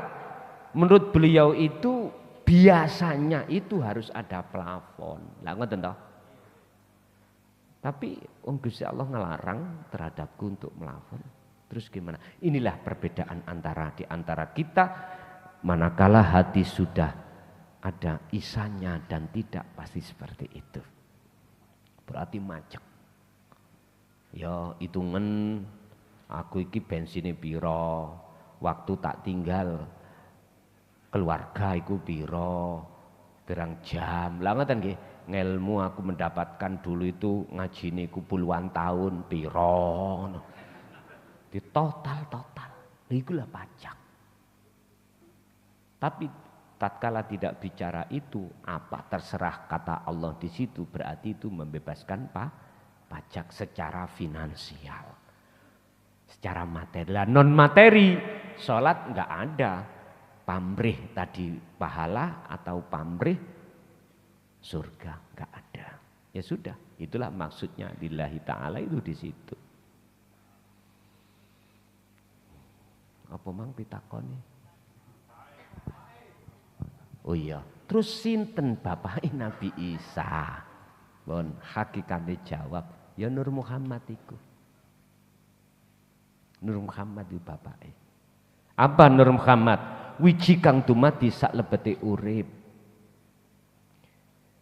menurut beliau itu biasanya itu harus ada plafon. Lah ngoten toh. Tapi Gusti Allah ngelarang terhadapku untuk plafon. Terus gimana? Inilah perbedaan di antara kita manakala hati sudah ada isanya dan tidak pasti seperti itu. Berarti macet. Ya hitungan aku iki bensinnya piro, waktu tak tinggal keluarga iku piro, pirang jam. Lah ngoten nggih, ngelmu aku mendapatkan dulu itu ngajine iku puluhan tahun piro. Di total. Ikulah pajak. Tapi tatkala tidak bicara itu, apa terserah kata Allah di situ, berarti itu membebaskan pajak secara finansial, secara materi. Non materi, sholat nggak ada, pamrih tadi pahala atau pamrih surga nggak ada. Ya sudah, itulah maksudnya lillahi ta'ala itu di situ. Apa mang pitakoni? Oh iya, terus sinten bapake Nabi Isa? Bon, hakikate jawab, ya Nur Muhammad iku. Nur Muhammad itu bapake. Apa Nur Muhammad? Wiji kang dumadi sak lebete urip.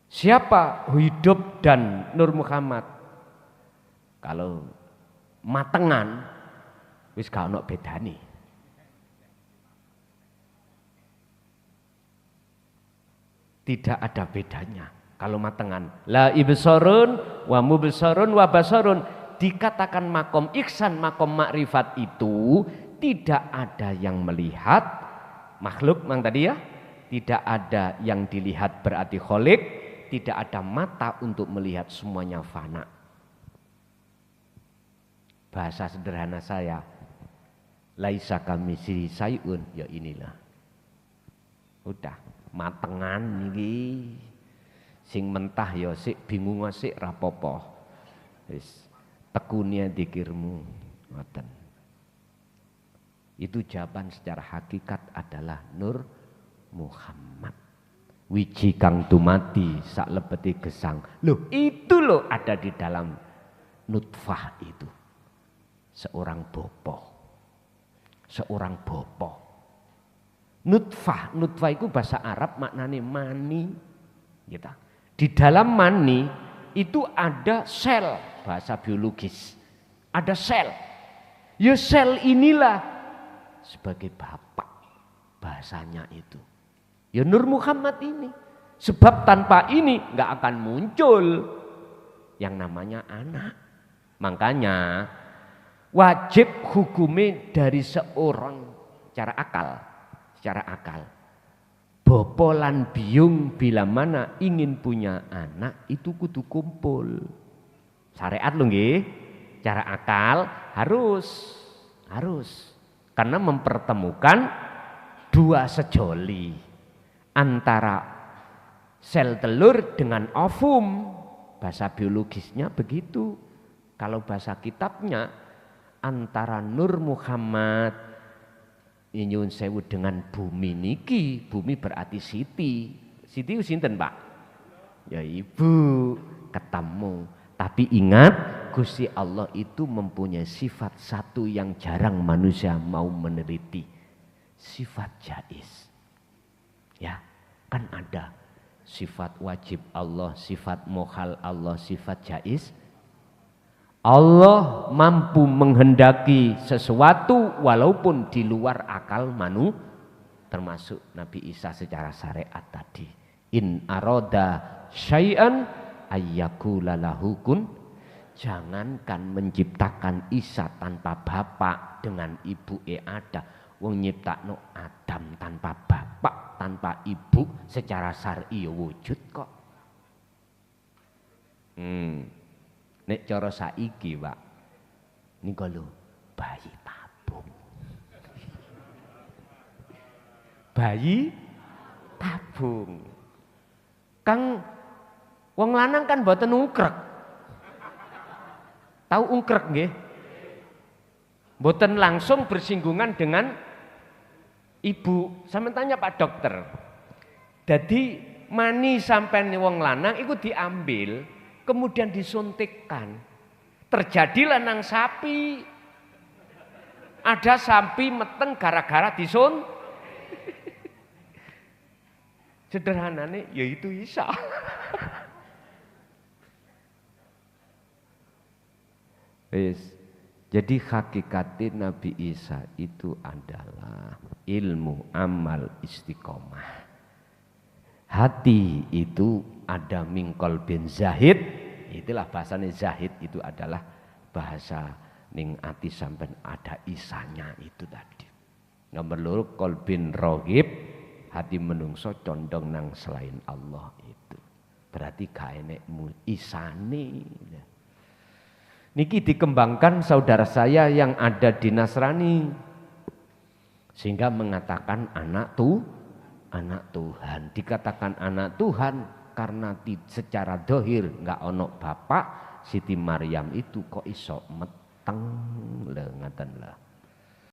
Siapa hidup dan Nur Muhammad? Kalau matengan wis gak ono bedane. Tidak ada bedanya. Kalau matengan, la ibsarun wa mubsarun wa basarun, dikatakan makom ihsan, makom makrifat itu tidak ada yang melihat makhluk mang tadi ya, tidak ada yang dilihat berarti kholik, tidak ada mata untuk melihat, semuanya fana. Bahasa sederhana saya, laisa kamitslihi sayun, ya inilah. Udah matengan iki. Sing mentah ya sik bingung sik rapopo. Wis tekune dikirmu ngoten. Itu jawaban secara hakikat adalah Nur Muhammad. Wiji kang dumadi sak lebeti gesang. Loh, itu loh ada di dalam nutfah itu. Seorang bopo. Seorang bopo. Nutfah, nutfah itu bahasa Arab maknanya mani. Gitu. Di dalam mani itu ada sel, bahasa biologis. Ada sel. Ya sel inilah sebagai bapak bahasanya itu. Ya Nur Muhammad ini. Sebab tanpa ini nggak akan muncul yang namanya anak. Makanya wajib hukumnya dari seorang secara akal. Bopo lan biung bila mana ingin punya anak itu kudu kumpul. Syariat lho nggih. Cara akal harus karena mempertemukan dua sejoli antara sel telur dengan ovum. Bahasa biologisnya begitu. Kalau bahasa kitabnya antara Nur Muhammad nyuwun sewu dengan bumi niki, bumi berarti Siti. Siti sinten, Pak? Ya ibu, ketemu. Tapi ingat, Gusti Allah itu mempunyai sifat satu yang jarang manusia mau meneliti. Sifat jaiz. Ya, kan ada sifat wajib Allah, sifat mohal Allah, sifat jaiz. Allah mampu menghendaki sesuatu walaupun di luar akal termasuk Nabi Isa secara syariat tadi. In aroda syai'an ayyakula lahu kun. Jangankan menciptakan Isa tanpa bapak dengan ibu ada. Wong nyiptakno Adam tanpa bapak, tanpa ibu secara syar'i wujud kok. Nek cara saiki, Pak. Niku lho bayi tabung. Bayi tabung. Kang wong lanang kan mboten ungkrek. Tahu ungkrek nggih? Mboten langsung bersinggungan dengan ibu. Sampeyan tanya Pak Dokter. Jadi mani sampean wong lanang iku diambil kemudian disuntikkan. Terjadilah nang sapi. Ada sapi meteng gara-gara disun. Sederhananya yaitu Isa. Yes. Jadi hakikatnya Nabi Isa itu adalah ilmu, amal, istiqomah. Hati itu ada mingkol bin zahid, itulah bahasanya zahid itu adalah bahasa ning ati sampai ada isanya itu tadi. Nomor loro kolbin rohib, hati menungso condong nang selain Allah itu. Berarti gak enek isane. Niki dikembangkan saudara saya yang ada di Nasrani sehingga mengatakan anak Tuhan. Dikatakan anak Tuhan karena secara dohir nggak ono bapak. Siti Maryam itu kok iso meteng le ngaten lah.